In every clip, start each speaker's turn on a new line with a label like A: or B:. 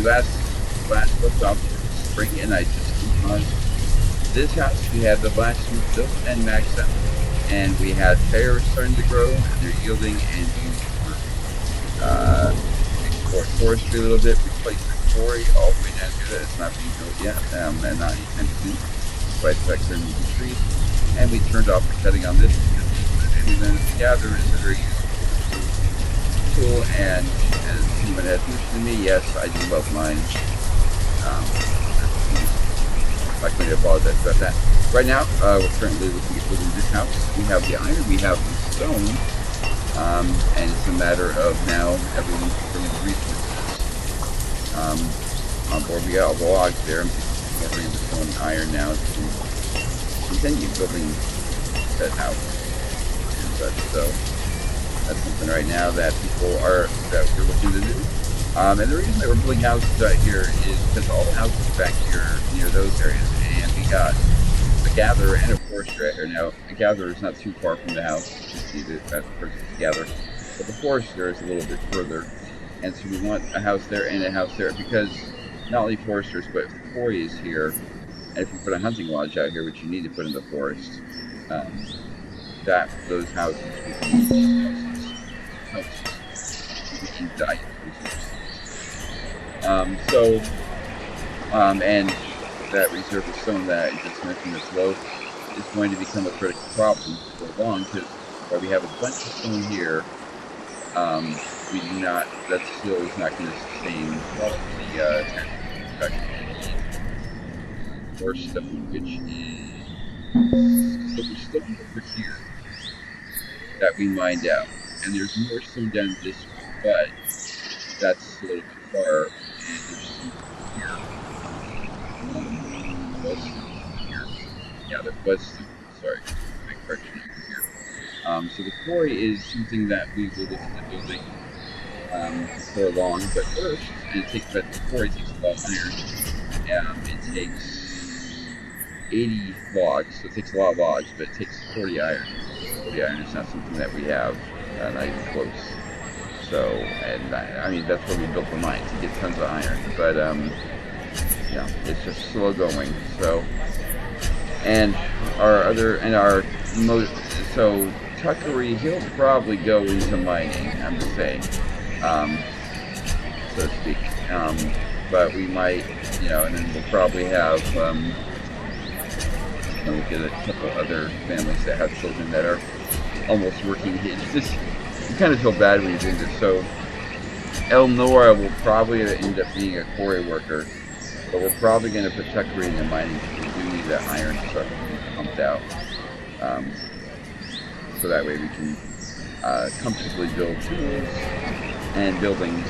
A: last left off spring, and I just on this house we had the last roof built and maxed out, and we had pears starting to grow, and they're yielding, and we explored forestry a little bit, replaced the quarry all the way down here that is not being built yet, and not anytime soon. Right back there moving trees, and we turned off the cutting on this because and then the gather is a very useful tool, and as someone has mentioned to me, yes, I do love mine. Um, I'm not going to apologize about that. Right now, we're currently looking at building this house. We have the iron, we have the stone, and it's a matter of now everyone bringing the resources on board. We got all the logs there. I'm bringing the stone and iron now to continue building that house and such. So that's something right now that we're looking to do. And the reason that we're building houses out here is because all the houses back here near those areas, and we got a gatherer and a forester right here. Now, a gatherer is not too far from the house. You can see that person together, but the forester is a little bit further, and so we want a house there and a house there because not only foresters, but if the quarry is here, and if you put a hunting lodge out here, which you need to put in the forest, that those houses would be houses. We can die resources. And that reserve of stone that I just mentioned as low is going to become a critical problem for long because while we have a bunch of stone here, we do not, that still is not going to sustain all of the production. More stuff which is so there's stone over here that we mined out, and there's more stone down this way, but that's a little bit far, and there's some here. Was here. Yeah, there was some, sorry, my correction over here. So the quarry is something that we will look into building before long, but first, but the quarry takes a lot of iron. It takes 80 logs, so it takes a lot of logs, but it takes 40 iron. 40 iron is not something that we have, not even close. So, and I mean, that's where we built the mine, to get tons of iron, but yeah, it's just slow going. So, and so Tuckery, he'll probably go into mining, I'm just saying, so to speak. But we might, and then we'll probably have, look at a couple other families that have children that are almost working. It's just, you kind of feel bad when you're doing this. So, Elnora will probably end up being a quarry worker, but we're probably going to put Tuckery in the mining because we do need that iron stuff pumped out. So that way we can comfortably build tools and buildings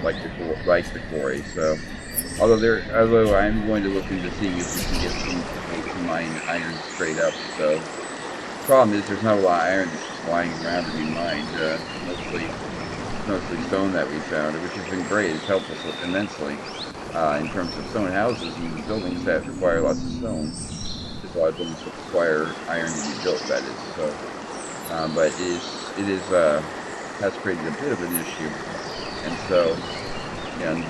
A: like the quarry. So, although I'm going to look into seeing if we can get some people to mine iron straight up. So, the problem is there's not a lot of iron that's just lying around to be mined. Mostly stone that we found, which has been great. It's helped us immensely in terms of stone houses and buildings that require lots of stone. There's a lot of buildings that require iron to be built, that is. So, but it has created a bit of an issue. And so, and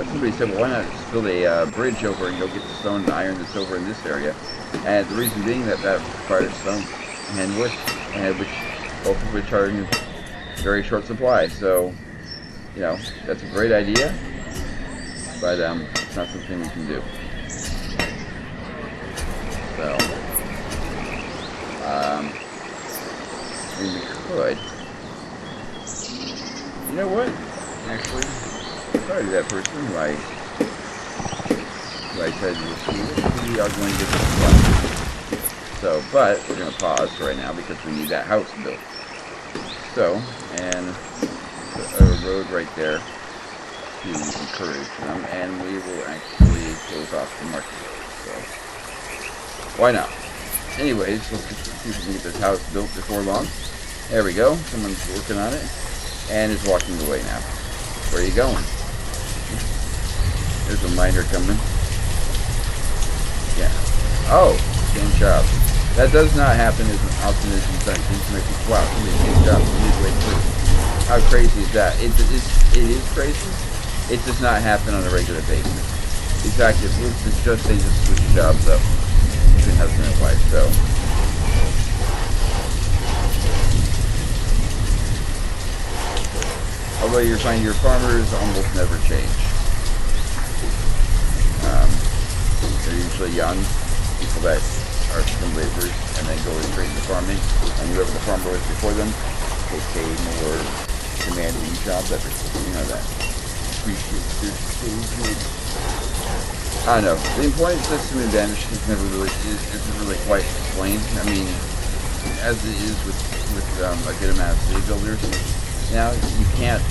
A: somebody said, well, why not just build a bridge over and go get the stone and iron that's over in this area? And the reason being that requires stone and wood, both of which are in very short supply. So, that's a great idea, but it's not something we can do. So, I mean, we could. You know what? Actually, sorry to that person who I said we are going to get this done. So, but we're going to pause right now because we need that house built. So, and put a road right there to encourage them, and we will actually close off the market. So, why not? Anyways, let's just see if we can get this house built before long. There we go. Someone's working on it and is walking away now. Where are you going? There's a miner coming. Yeah. Oh, same job. That does not happen as often as you think. Wow, somebody same job midway through. How crazy is that? It is crazy, it does not happen on a regular basis. Exactly, it's just they just switch jobs up between husband and wife. So although you find your farmers almost never change. They're usually young people that are some laborers and then go straight into farming, and whoever the farmer was before them, they pay more demanding jobs that that I don't know. The employment system in Banished isn't really quite explained. I mean, as it is with a good amount of city builders, now you can't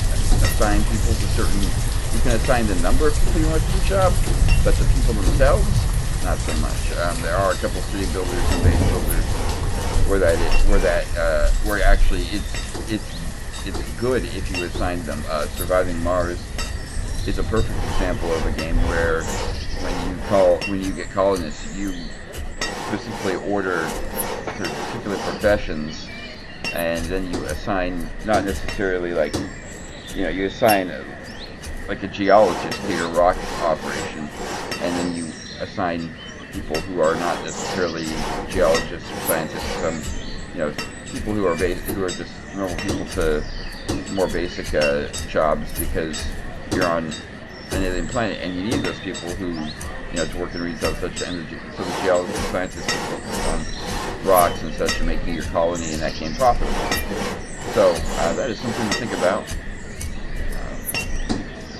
A: assign people to certain. You can assign the number of people you want to do the job, but the people themselves, not so much. There are a couple city builders and base builders where actually it's good if you assign them. Surviving Mars is a perfect example of a game where when you get colonists, you specifically order particular professions, and then you assign not necessarily like you assign like a geologist to your rock operation, and then you assign people who are not necessarily geologists or scientists, people who are just normal people to more basic jobs, because you're on an alien planet and you need those people who to work in resource such energy. So the geologists and scientists are focused on rocks and such, and making your colony in that game profitable. So that is something to think about.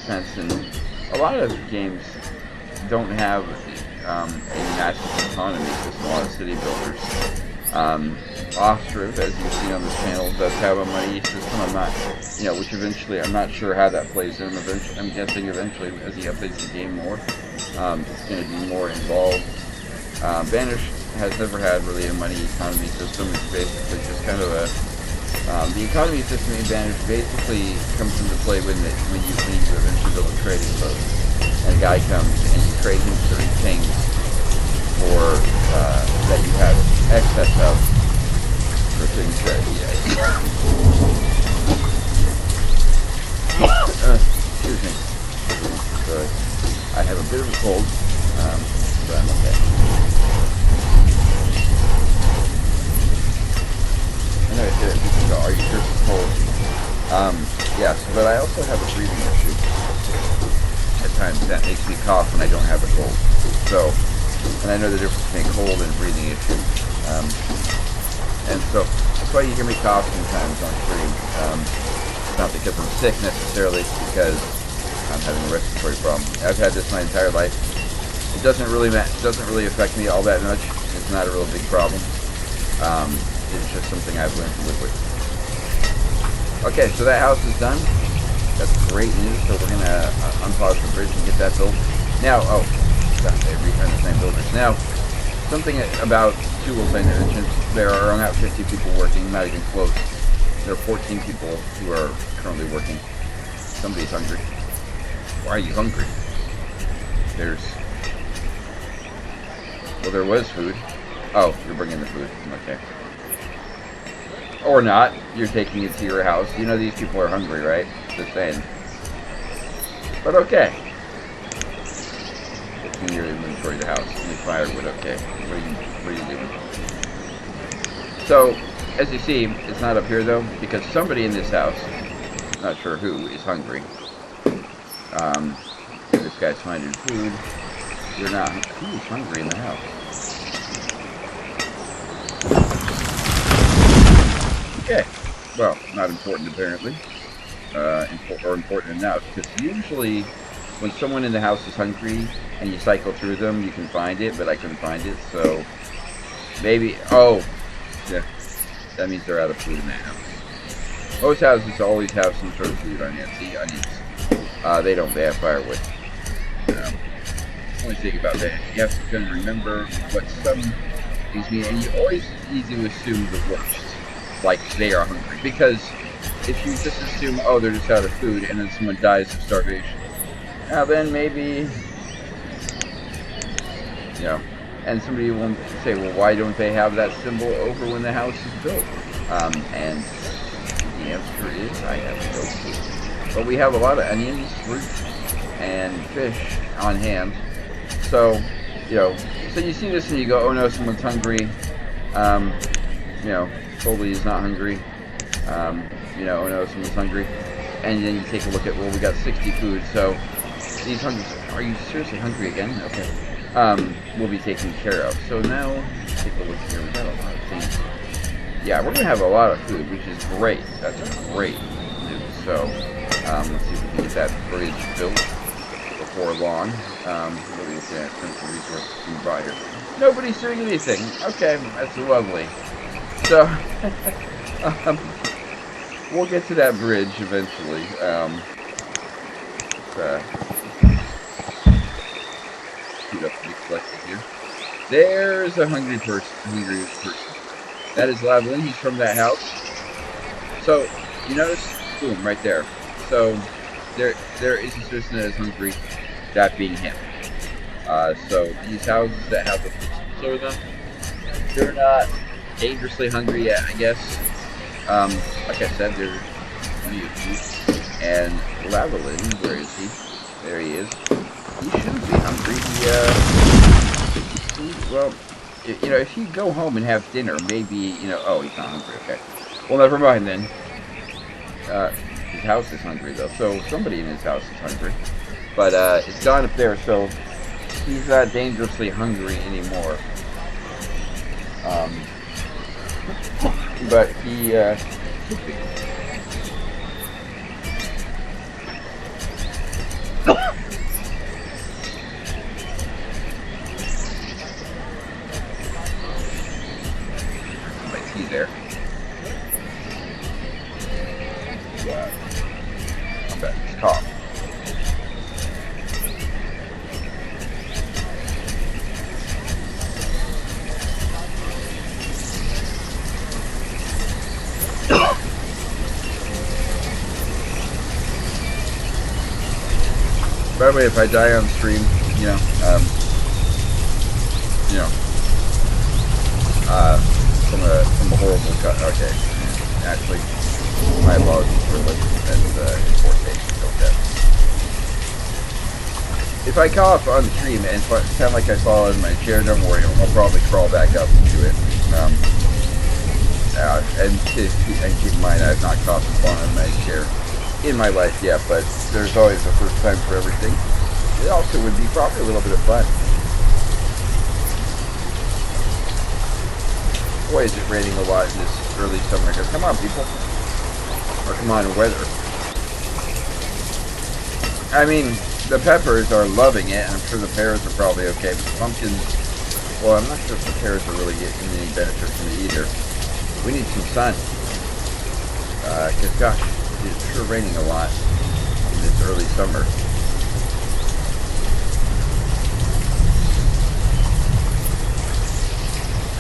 A: And a lot of games don't have a massive economy system. A lot of city builders. Off-Strip, as you've seen on this channel, does have a money system. I'm not, which eventually, I'm not sure how that plays in. I'm guessing eventually, as he updates the game more, it's going to be more involved. Banished has never had really a money economy system. It's basically just kind of the economy system advantage basically comes into play when you eventually build a trading post, and a guy comes and you trade him certain things for that you have excess of, for things that excuse me. So I have a bit of a cold, but I'm okay. Are you sure it's cold? Yes, but I also have a breathing issue. At times that makes me cough when I don't have a cold. So, and I know the difference between a cold and a breathing issue. And so that's why you hear me cough sometimes on stream. It's not because I'm sick necessarily, it's because I'm having a respiratory problem. I've had this my entire life. It doesn't really affect me all that much. It's not a real big problem. It's just something I've learned to live with. Okay, so that house is done. That's great news. So we're gonna unpause the bridge and get that built. Now, they return the same builders. Now, something about tools I mentioned. There are about 50 people working, not even close. There are 14 people who are currently working. Somebody's hungry. Why are you hungry? There was food. Oh, you're bringing the food. Okay. Or not. You're taking it to your house. These people are hungry, right? Just saying. But okay. In your inventory of the house. Only firewood, okay. What are you doing? So, as you see, it's not up here though, because somebody in this house, not sure who, is hungry. This guy's finding food. You're not. Who's hungry in the house? Okay, well, not important apparently, or important enough, because usually when someone in the house is hungry and you cycle through them, you can find it, but I couldn't find it, so maybe, yeah, that means they're out of food in that house. Most houses always have some sort of food on it. See, onions. They have firewood. Only thing about that, you have to kind of remember what some things mean, and you always need to assume the worst. Like they are hungry, because if you just assume, they're just out of food, and then someone dies of starvation, now then maybe, and somebody will say, well, why don't they have that symbol over when the house is built? And the answer is, I have no clue. But we have a lot of onions, fruit, and fish on hand. So, so you see this and you go, oh no, someone's hungry. Foley is not hungry. Oh no, someone's hungry. And then you take a look at, well, we got 60 food, so these hungry, are you seriously hungry again? Okay. Will be taken care of. So now, let's take a look here. We got a lot of things. Yeah, we're going to have a lot of food, which is great. That's great news. So, let's see if we can get that bridge built before long. What are we looking at? Some resources to buy here. Nobody's doing anything. Okay, that's lovely. So, we'll get to that bridge eventually. Shoot up to be collected here. There's a hungry person. That is Lavalin. He's from that house. So, you notice? Boom, right there. So, there is a citizen that is hungry, that being him. So, these houses that have the footsteps over them, they're not dangerously hungry yet, I guess. Like I said, there's plenty of food. And Lavalin, where is he? There he is. He shouldn't be hungry. Well, if you go home and have dinner, maybe, oh, he's not hungry, okay. Well, never mind then. His house is hungry, though, so somebody in his house is hungry. But, it's gone up there, so he's not dangerously hungry anymore. But he, should be. There. Yeah. I'm back. It's cough. By the way, if I die on stream, from a horrible cut. Okay, actually, my apologies for listening and poor taste. Okay. If I cough on stream and sound like I fall in my chair, don't worry, I'll probably crawl back up into it. And keep in mind, I've not coughed and fallen in my chair in my life yet, but there's always a first time for everything. It also would be probably a little bit of fun. Boy, is it raining a lot in this early summer. Come on, people. Or come on, weather. I mean, the peppers are loving it, and I'm sure the pears are probably okay, but the pumpkins, well, I'm not sure if the pears are really getting any benefit from it either. We need some sun. Because, gosh, it's sure raining a lot in this early summer.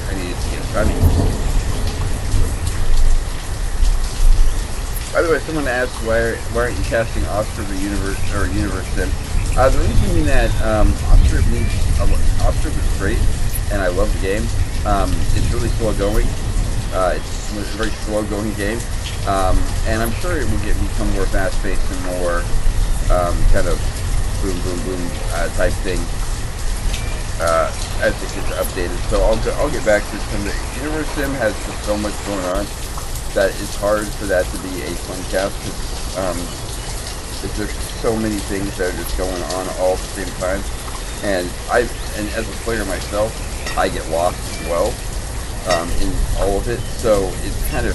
A: I need it to get sunny. By the way, someone asked why aren't you casting Oscar the Universe Sim? The reason being that Oscar is great, and I love the game. It's really slow going. It's a very slow going game, and I'm sure it will become more fast paced and more kind of boom boom boom type thing. As it gets updated, so I'll get back to some. The Universe Sim has just so much going on that it's hard for that to be a fun cast because there's so many things that are just going on all at the same time, and as a player myself, I get lost as well in all of it. So it's kind of,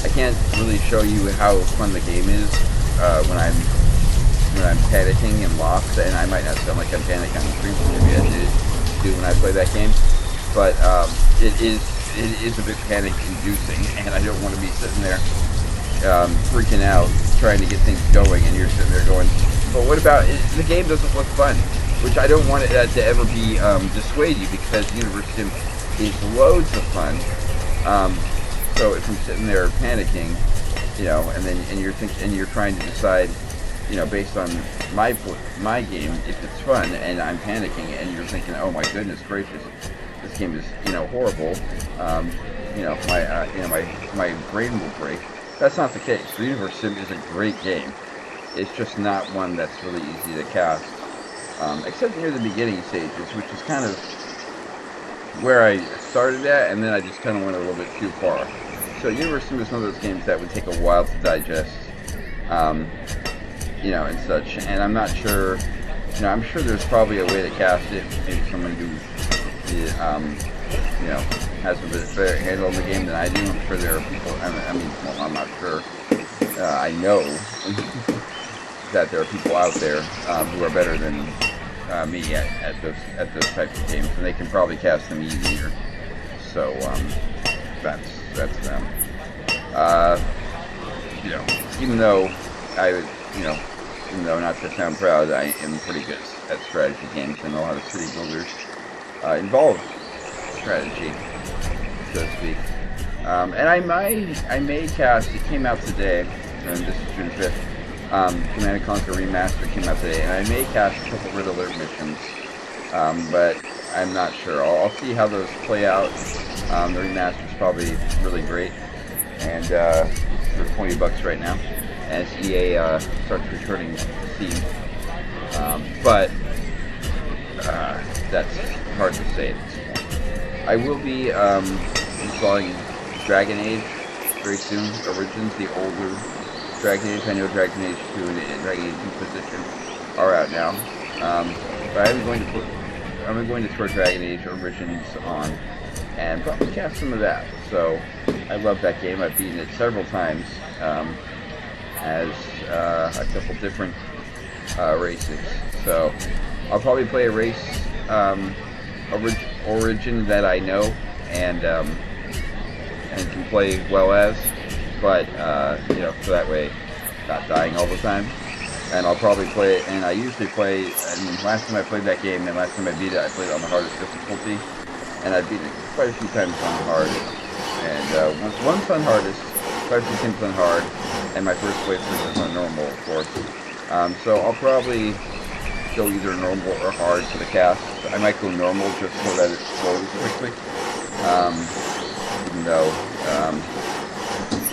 A: I can't really show you how fun the game is when I'm panicking and lost, and I might not sound like I'm panicking on the stream, maybe I do when I play that game, but it is a bit panic-inducing, and I don't want to be sitting there freaking out, trying to get things going, and you're sitting there going, but what about, the game doesn't look fun, which I don't want it to ever be dissuade you, because Universe Sim is loads of fun. So if I'm sitting there panicking, and you're trying to decide, based on my game, if it's fun, and I'm panicking, and you're thinking, oh my goodness gracious, this game is, horrible. My brain will break. That's not the case. The Universe Sim is a great game. it's just not one that's really easy to cast, except near the beginning stages, which is kind of where I started at, and then I just kind of went a little bit too far. So Universe was one of those games that would take a while to digest, you know, and such. And I'm not sure, you know, I'm sure there's probably a way to cast it. Maybe someone who, you know, has a bit better handle on the game than I do. I'm sure there are people. I mean, well, I'm not sure. I know that there are people out there who are better than me at those types of games, and they can probably cast them easier. So that's them. You know, even though I would, you know, even though not to sound proud, I am pretty good at strategy games. I know how the city builders involve strategy, so to speak. And I may cast. It came out today, and this is June 5th. Command & Conquer Remastered came out today, and I may cast a couple Red Alert missions, but I'm not sure. I'll see how those play out. The remaster is probably really great, and for $20 right now, as EA starts returning Steam. But that's hard to say at this point. I will be installing Dragon Age very soon. Origins, the older Dragon Age. I know Dragon Age 2 and Dragon Age Inquisition are out now, but I'm going to throw Dragon Age Origins on and probably cast some of that. So I love that game. I've beaten it several times as a couple different races. So I'll probably play a race origin that I know and can play well as, but you know, so that way not dying all the time. And I'll probably play it, and I usually play, I mean, last time I played that game and last time I beat it, I played it on the hardest difficulty, and I beat it quite a few times on hard, and once on hardest, quite a few times on hard, and my first playthrough was on normal, of course. So I'll probably go either normal or hard for the cast. I might go normal just so that it flows quickly, even though,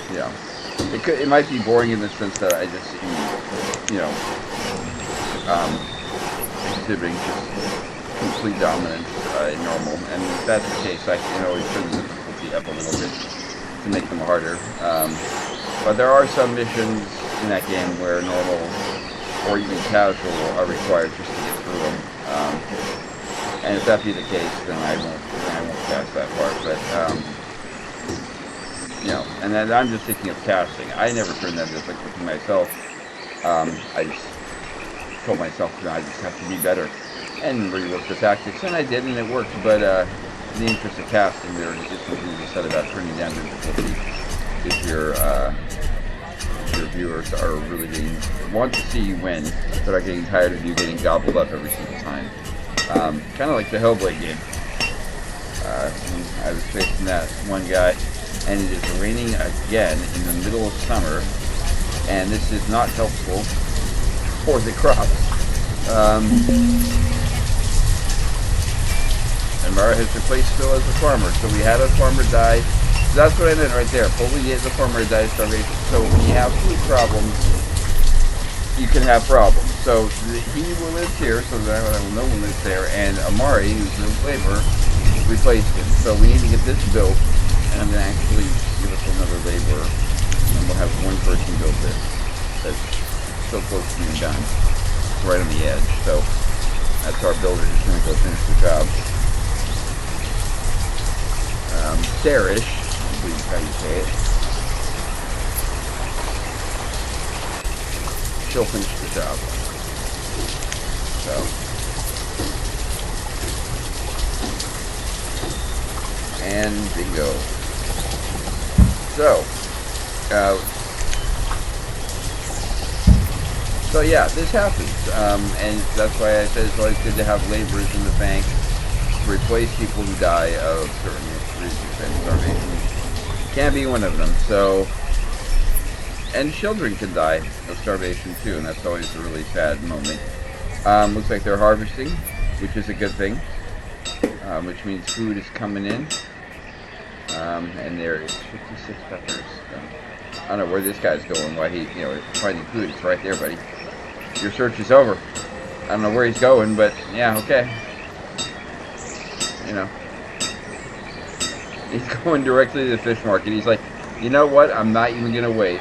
A: you know, it might be boring in the sense that I just, you know, exhibiting just complete dominance in normal. And if that's the case, I can always turn the difficulty up a little bit to make them harder. But there are some missions in that game where normal or even casual are required just to get through them. And if that be the case, then I won't cast that part. But you know, and then I'm just thinking of casting. I never turned that difficulty myself. I just told myself, you know, I just have to be better and rework the tactics, and I did, and it worked. But in the interest of casting, there is something to be said about turning down difficulty if your viewers are really want to see you win, but are getting tired of you getting gobbled up every single time. Kind of like the Hellblade game. I was facing that one guy, and it is raining again in the middle of summer, and this is not helpful for the crops. And Mara has replaced Phil as a farmer, so we had a farmer die. So that's what I meant right there. Fully as a farmer dies starvation. So when you have food problems, you can have problems. So he will live here, so that no one lives there, and Amari, who's the laborer, replaced him. So we need to get this built, and I'm going to actually give us another laborer, and we'll have one person build this. That's so close to being done. It's right on the edge. So that's our builder who's going to go finish the job. Darish, I believe is how you say it. She'll finish the job. So, and bingo. So yeah, this happens, and that's why I said it's always good to have laborers in the bank to replace people who die of certain reasons, and starvation can't be one of them. So, and children can die of starvation too, and that's always a really sad moment. Looks like they're harvesting, which is a good thing, which means food is coming in, and there is 56 peppers. So I don't know where this guy's going, why he, finding food. It's right there, buddy. Your search is over. I don't know where he's going, but yeah, okay. He's going directly to the fish market. He's like, you know what? I'm not even going to wait.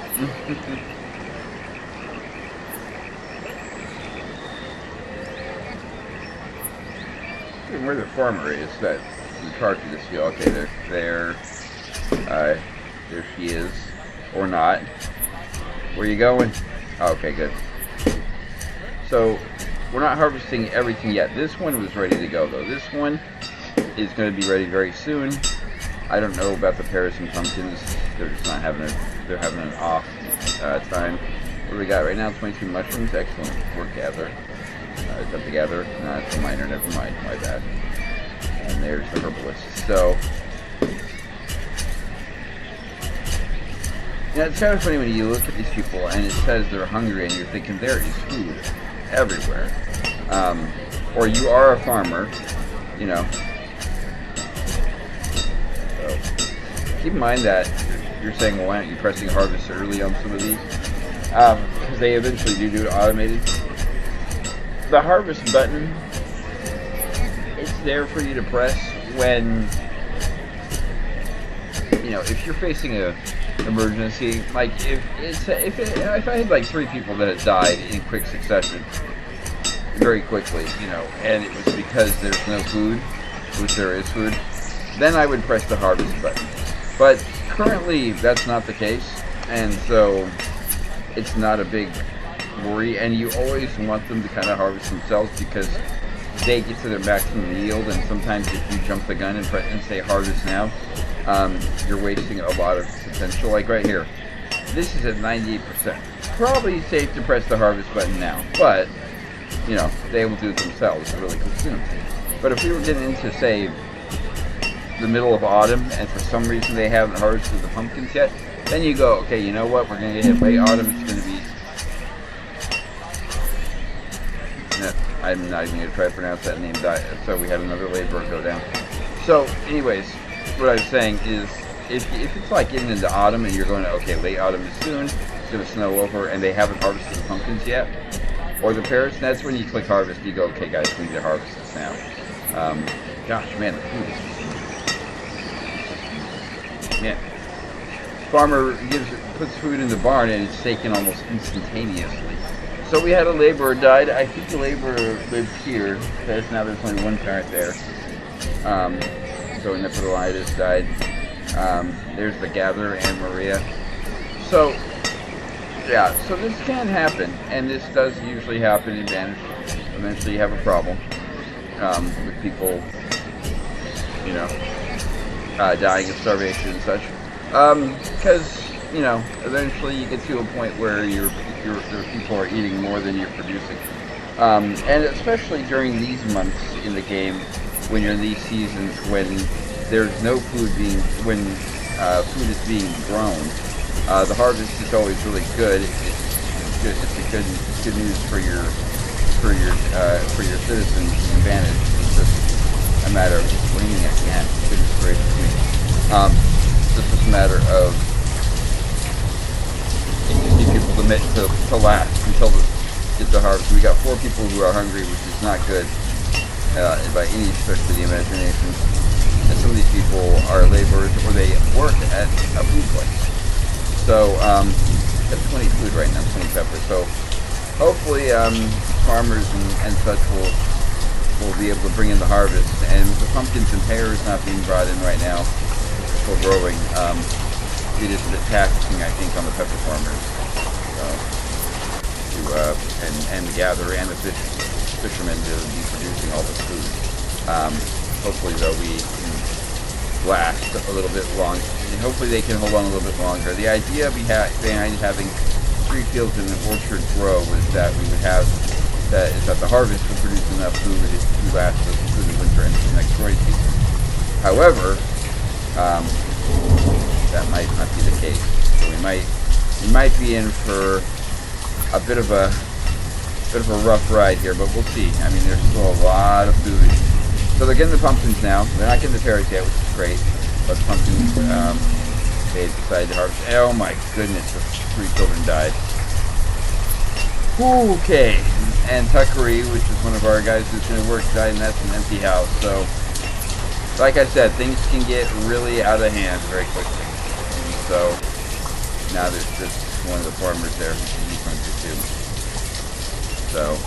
A: Where the farmer is that's in charge of this field. Okay, there she is. Or not. Where you going? Okay, good. So, we're not harvesting everything yet. This one was ready to go, though. This one is going to be ready very soon. I don't know about the pears and pumpkins. They're just not having they're having an off time. What do we got right now? 22 mushrooms. Excellent work, Gather. Is that the Gather? No, it's the miner. Never mind. My bad. And there's the herbalist. So, it's kind of funny when you look at these people and it says they're hungry and you're thinking there is food everywhere. Or you are a farmer, So, keep in mind that you're saying, well, why aren't you pressing harvest early on some of these? Because they eventually do it automated. The harvest button, it's there for you to press when, if you're facing a emergency, like if I had like 3 people that had died in quick succession, very quickly, and it was because there's no food, which there is food, then I would press the harvest button. But currently, that's not the case, and so it's not a big worry. And you always want them to kind of harvest themselves because they get to their maximum yield, and sometimes if you jump the gun and say harvest now, you're wasting a lot of potential. Like right here, this is at 98%. Probably safe to press the harvest button now, but they will do it themselves really soon. But if we were getting into, say, the middle of autumn, and for some reason they haven't harvested the pumpkins yet, then you go, okay, you know what? We're going to get hit late autumn. It's going to be. I'm not even going to try to pronounce that name. So we had another laborer go down. So, anyways, what I was saying is, if it's like getting into autumn and you're going, okay, late autumn is soon, it's going to snow over, and they haven't harvested the pumpkins yet, or the pears, that's when you click harvest. You go, okay, guys, we need to harvest this now. Gosh, man, the food is man. Farmer puts food in the barn and it's taken almost instantaneously. So we had a laborer died. I think the laborer lived here because now there's only one parent there. So Nephilis died. There's the Gatherer and Maria. So yeah, so this can happen, and this does usually happen in Banished. Eventually you have a problem with people, dying of starvation and such. Because, eventually you get to a point where your people are eating more than you're producing. And especially during these months in the game, when you're in these seasons when there's no food when food is being grown, the harvest is always really good. It's a good news for your citizens in Banished. It's just a matter of raining again. Goodness gracious me. It's just a matter of you need people to last until get the harvest. We got 4 people who are hungry, which is not good by any stretch of the imagination. And some of these people are laborers or they work at a food place. So that's 20 food right now, 20 peppers. So hopefully farmers and such will be able to bring in the harvest. And with the pumpkins and pears not being brought in right now, still growing, it is a bit taxing, I think, on the pepper farmers and the gatherer and the fishermen to be producing all this food. Hopefully, though, we can last a little bit long, and hopefully they can hold on a little bit longer. The idea behind having 3 fields in an orchard grow was that we would have that the harvest would produce enough food to last us through the winter and the next growing season. However, that might not be the case. So we might be in for a bit of a rough ride here, but we'll see. I mean, there's still a lot of food. So they're getting the pumpkins now. They're not getting the pears yet, which is great. But the pumpkins, they decided to harvest. Oh my goodness, the 3 children died. Okay, and Tuckery, which is one of our guys who's going to work, died, and that's an empty house. So, like I said, things can get really out of hand very quickly. And so, now there's just one of the farmers there who's hungry too. So,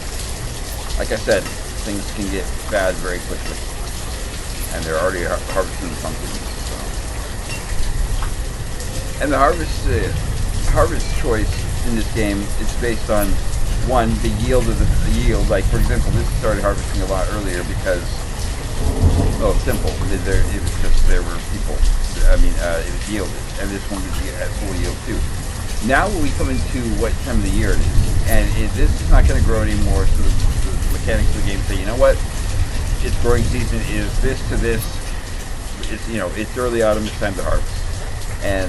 A: like I said, things can get bad very quickly. And they're already harvesting the pumpkins. So. And the harvest choice in this game is based on, one, the yield of the yield. Like, for example, this started harvesting a lot earlier because, well, it's simple. It was just there were people. I mean, it was yielded, and this one was at full yield too. Now when we come into what time of the year it is, and this is not going to grow anymore, so the mechanics of the game say, you know what, its growing season is this to this. It's, you know, it's early autumn. It's time to harvest, and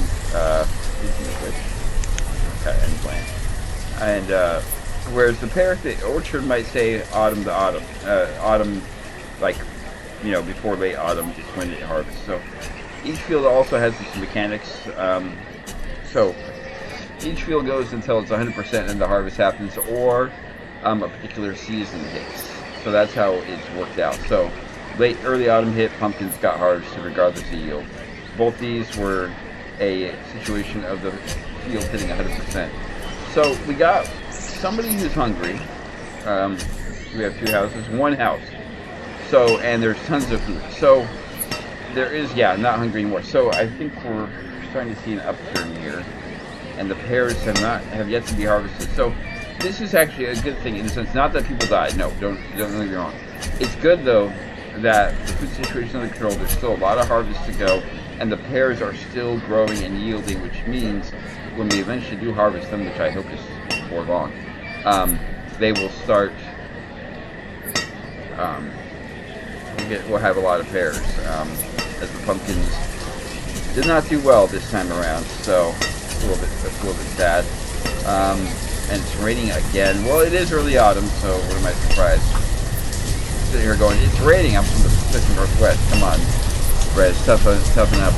A: and plant, and whereas the pear orchard might say autumn to autumn, autumn, like, you know, before late autumn is when it harvests. So each field also has these mechanics. So each field goes until it's 100% and the harvest happens, or a particular season hits. So that's how it's worked out. So early autumn hit, pumpkins got harvested regardless of yield. Both these were a situation of the field hitting 100%. So we got somebody who's hungry. We have 2 houses, 1 house. So, and there's tons of food. So there is, not hungry anymore. So I think we're starting to see an upturn here, and the pears have yet to be harvested. So this is actually a good thing in the sense, not that people died. No, don't get me wrong. It's good though that the food situation is under control. There's still a lot of harvest to go, and the pears are still growing and yielding, which means when we eventually do harvest them, which I hope is before long, they will start. We'll have a lot of pears, as the pumpkins did not do well this time around. So that's a little bit sad. And it's raining again. Well, it is early autumn, so what am I surprised? Sitting here going, it's raining. I'm from the Pacific Northwest. Come on, Brett, toughen up.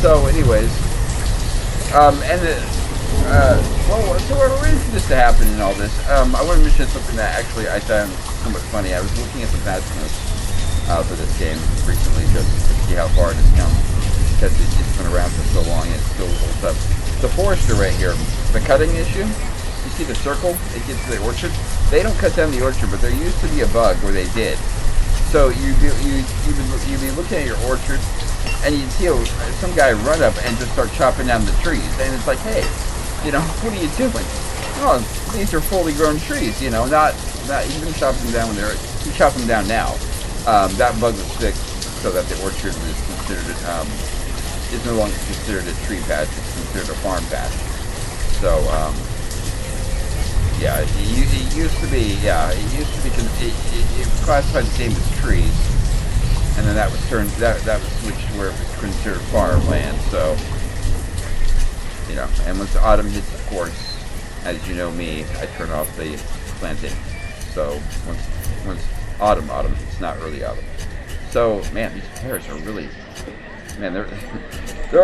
A: So, anyways, so we're ready for this to happen and all this. I want to mention something that actually I found somewhat funny. I was looking at the patch notes for this game recently just to see how far it has come, because it's been around for so long and it still holds up. The forester right here, the cutting issue, you see the circle, it gets to the orchard. They don't cut down the orchard, but there used to be a bug where they did. So you'd be looking at your orchard, and you'd see some guy run up and just start chopping down the trees. And it's like, hey, you know, what are you doing? Oh, these are fully grown trees, you know, not even chopping them down when they're, you chop them down now. That bug was fixed so that the orchard was considered, is no longer considered a tree patch, it's considered a farm patch. So, it used to be, it was classified the same as trees, and then that was switched where it was considered farmland. So, you know, and once the autumn hits, of course, as you know me, I turn off the planting. So once autumn, it's not early autumn. So, man, these pears are really, man, they're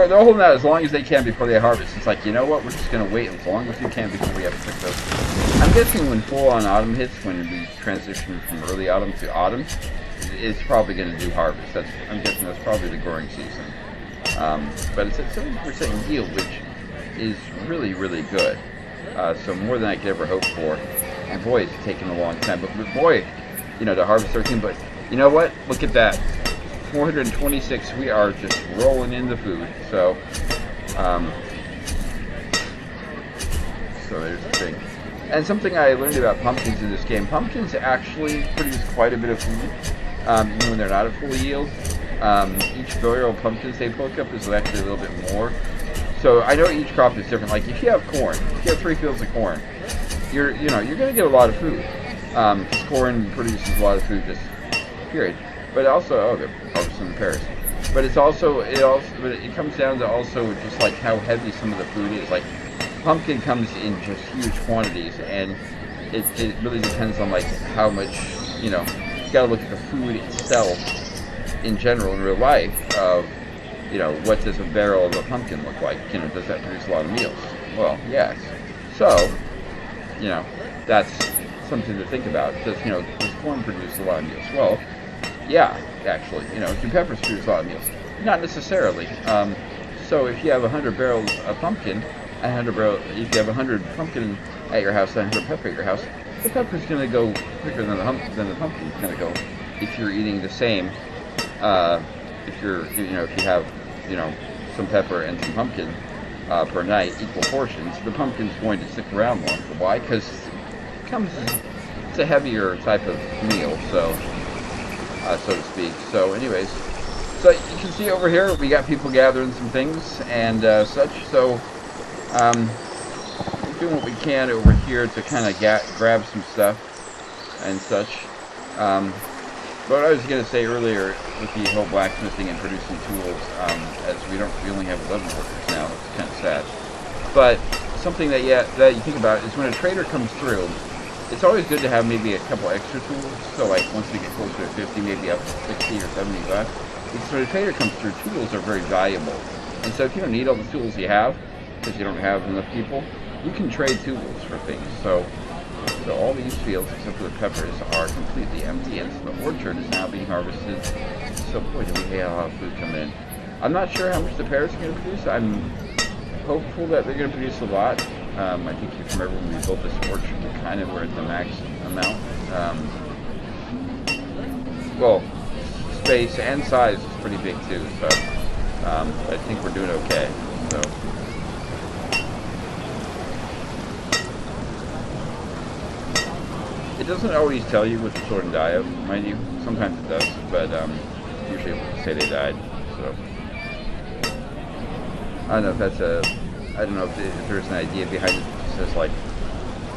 A: holding out as long as they can before they harvest. It's like, you know what, we're just going to wait as long as we can before we have to pick those. I'm guessing when full-on autumn hits, when we transition from early autumn to autumn, it's probably going to do harvest. I'm guessing that's probably the growing season. But it's at 70% yield, which is really, really good. So more than I could ever hope for. And boy, it's taken a long time. But boy, you know, to harvest 13. But you know what? Look at that. 426. We are just rolling in the food. So, so there's the thing. And something I learned about pumpkins in this game. Pumpkins actually produce quite a bit of food, even when they're not at full yield. Each barrel of pumpkins they poke up is actually a little bit more. So I know each crop is different. Like if you have corn, if you have 3 fields of corn, you're going to get a lot of food. Because corn produces a lot of food, just period. But also, they're harvesting the pears. But it comes down to also just like how heavy some of the food is. Like pumpkin comes in just huge quantities, and it really depends on like how much, you know, you got to look at the food itself in general in real life of, you know, what does a barrel of a pumpkin look like? You know, does that produce a lot of meals? Well, yes. So, you know, that's something to think about. Does corn produce a lot of meals? Well, yeah, actually. You know, do peppers produce a lot of meals? Not necessarily. So if you have 100 barrels of pumpkin, if you have 100 pumpkin at your house and 100 pepper at your house, the pepper's going to go quicker than the pumpkin's going to go. If you're eating the same, if you have, some pepper and some pumpkin per night, equal portions, the pumpkin's going to stick around longer. Why? Because it's a heavier type of meal, so to speak. So, anyways, so you can see over here we got people gathering some things and such. So, we're doing what we can over here to kind of grab some stuff and such. But what I was going to say earlier with the whole blacksmithing and producing tools, as we only have 11 workers now, it's kind of sad. But something that you think about is when a trader comes through, it's always good to have maybe a couple extra tools. So like once we get closer to 50, maybe up to 60 or 75. Because when a trader comes through, tools are very valuable. And so if you don't need all the tools you have, because you don't have enough people, you can trade tools for things. So all these fields, except for the peppers, are completely empty, and so the orchard is now being harvested. So boy, do we have a lot of food coming in. I'm not sure how much the pears are going to produce. I'm hopeful that they're going to produce a lot. I think if you remember when we built this orchard, we kind of were at the max amount. Well, space and size is pretty big too, so I think we're doing okay. So. It doesn't always tell you what the sword and die of, mind you. Sometimes it does, but usually it will say they died. So I don't know if there's an idea behind it that says like,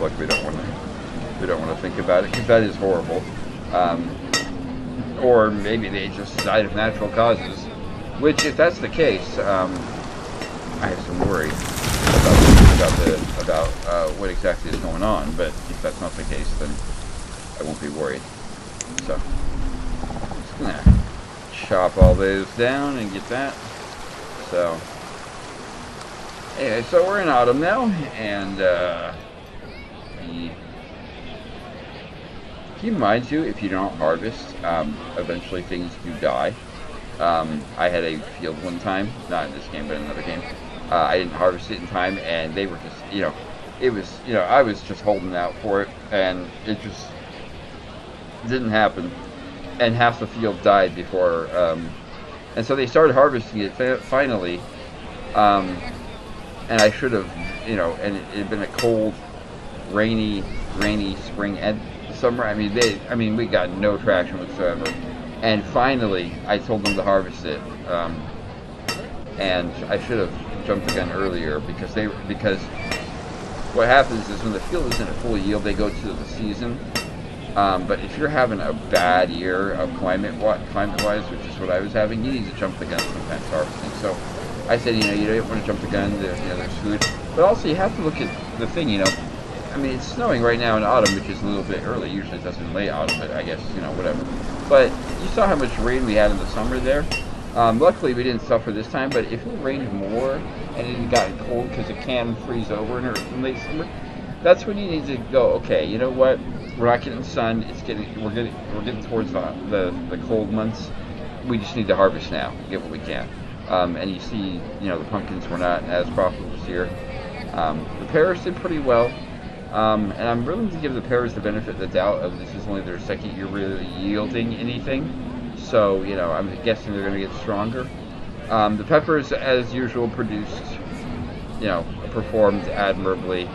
A: look, we don't want to think about it because that is horrible. Or maybe they just died of natural causes, which if that's the case, I have some worry about what exactly is going on. But if that's not the case, then I won't be worried. So I'm just gonna chop all those down and get that. So anyway, so we're in autumn now, and keep in mind too, if you don't harvest, eventually things do die. I had a field one time, not in this game, but in another game. I didn't harvest it in time, and they were just, it was, I was just holding out for it, and it just didn't happen, and half the field died before, and so they started harvesting it finally, and I should have, and it had been a cold, rainy spring and summer. We got no traction whatsoever, and finally I told them to harvest it, and I should have jumped the gun earlier because what happens is when the field isn't at full yield, they go to the season. But if you're having a bad year of climate-wise, which is what I was having, you need to jump the gun sometimes harvesting. So I said, you don't want to jump the gun. There's food, but also you have to look at the thing. It's snowing right now in autumn, which is a little bit early. Usually it doesn't late autumn, but I guess whatever. But you saw how much rain we had in the summer there. Luckily, we didn't suffer this time, but if it rained more and it got cold because it can freeze over in late summer, that's when you need to go, okay, you know what? We're not getting sun. We're getting towards the cold months. We just need to harvest now, get what we can. And you see, the pumpkins were not as profitable this year. The pears did pretty well. And I'm willing to give the pears the benefit of the doubt of this is only their second year really yielding anything. So, I'm guessing they're going to get stronger. The peppers, as usual, performed admirably.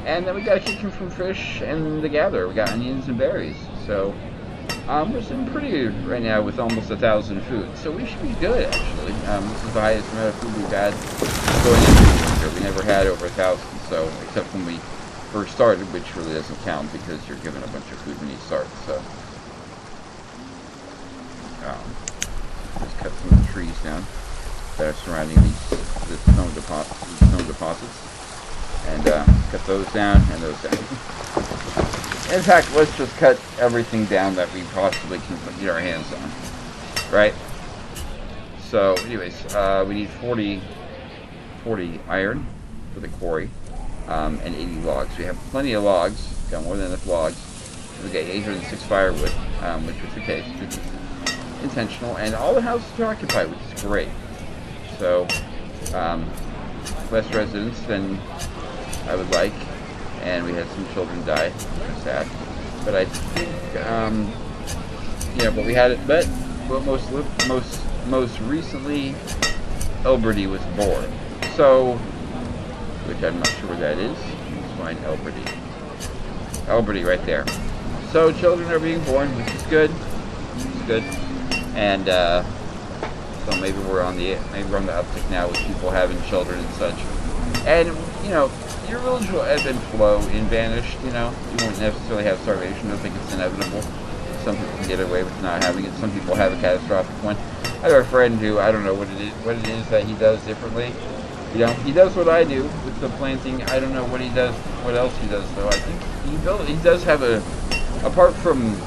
A: And then we got a kick from fish and the gather. We got onions and berries. So, we're sitting pretty right now with almost 1,000 food. So we should be good, actually. This is the highest amount of food we've had going into the winter. We never had over 1,000, so, except when we first started, which really doesn't count because you're given a bunch of food when you start, so. Just cut some of the trees down that are surrounding the stone deposits, and cut those down and those down. In fact, let's just cut everything down that we possibly can get our hands on, right? So anyways, we need 40 iron for the quarry, and 80 logs. We have plenty of logs, got more than enough logs. We got 806 firewood, which was the case, which is intentional, and all the houses are occupied, which is great. So, less residents than I would like, and we had some children die, which was sad. But I think, but we had it, but most recently, Elberty was born. So, which I'm not sure where that is. Let's find Elberty. Elberty right there. So children are being born, which is good. It's good. And so maybe we're on the uptick now with people having children and such. And your village will ebb and flow in Banished. You won't necessarily have starvation. I think it's inevitable. Some people can get away with not having it. Some people have a catastrophic one. I have a friend who, I don't know what it is that he does differently. He does what I do with the planting. I don't know what he does, what else he does though. I think he does have apart from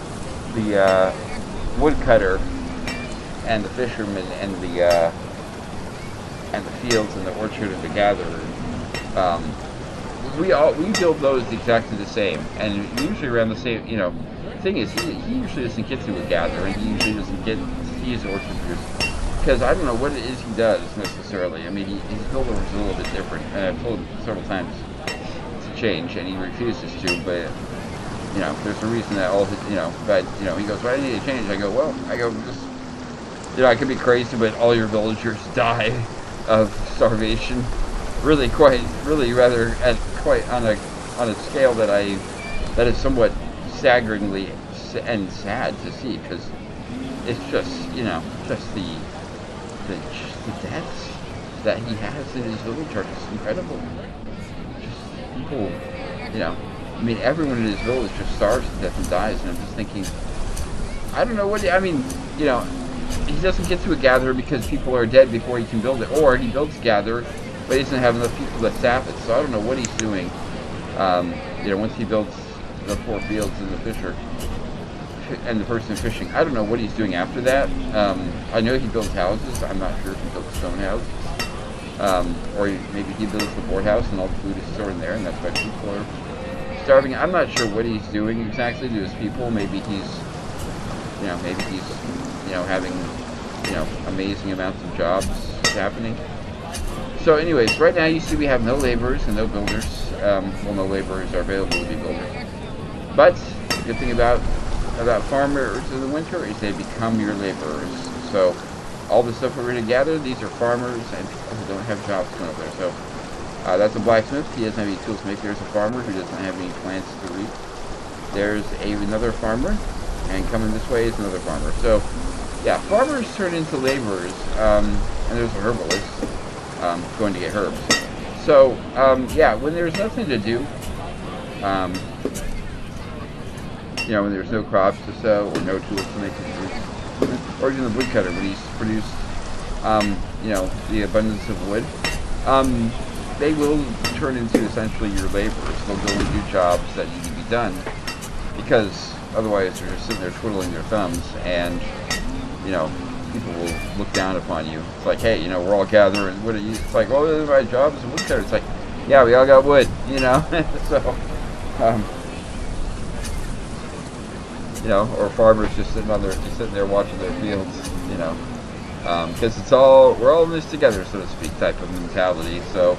A: the woodcutter and the fisherman and the fields and the orchard and the gatherer. We build those exactly the same, and usually around the same. The thing is, he usually doesn't get to a gatherer, and he usually doesn't get to see his orchard because I don't know what it is he does necessarily. I mean, his builder is a little bit different, and I've told him several times to change, and he refuses to. But there's a reason that all his, but he goes, "Well, I need to change." I go, just, I could be crazy, but all your villagers die of starvation. Really, rather quite on a scale that is somewhat staggeringly and sad to see, because it's just just the deaths that he has in his village are just incredible. Just people, I mean, everyone in his village just starves to death and dies, and I'm just thinking, I don't know he doesn't get to a gatherer because people are dead before he can build it, or he builds a gatherer, but he doesn't have enough people to staff it. So I don't know what he's doing. Once he builds the 4 fields and the fisher and the person fishing, I don't know what he's doing after that. I know he builds houses. I'm not sure if he builds stone houses, or maybe he builds the board house and all the food is stored in there, and that's why people are starving. I'm not sure what he's doing exactly to his people. Maybe he's having amazing amounts of jobs happening. So anyways, right now you see we have no laborers and no builders. No laborers are available to be builders. But the good thing about farmers in the winter is they become your laborers. So all the stuff we're going to gather, these are farmers and people who don't have jobs going over there. So that's a blacksmith. He doesn't have any tools to make. There's a farmer who doesn't have any plants to reap. There's another farmer, and coming this way is another farmer. So yeah, farmers turn into laborers, and there's a herbalist going to get herbs. So when there's nothing to do, when there's no crops to sow or no tools to make food, or even the woodcutter when he's produced, the abundance of wood, they will turn into essentially your laborers. They'll go and do jobs that need to be done, because otherwise they're just sitting there twiddling their thumbs, and people will look down upon you. It's like, hey, we're all gathering. What are you? It's like, well, my job is a woodcutter. It's like, yeah, we all got wood, so, or farmers just sitting there watching their fields, because we're all in this together, so to speak, type of mentality. So,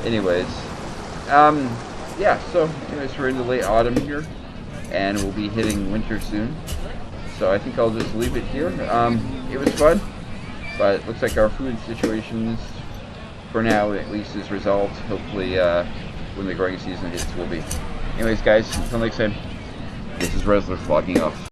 A: anyways, we're in the late autumn here, and we'll be hitting winter soon. So I think I'll just leave it here. It was fun, but it looks like our food situation, for now at least, is resolved. Hopefully, when the growing season hits, will be. Anyways, guys, until next time, this is Resler logging off.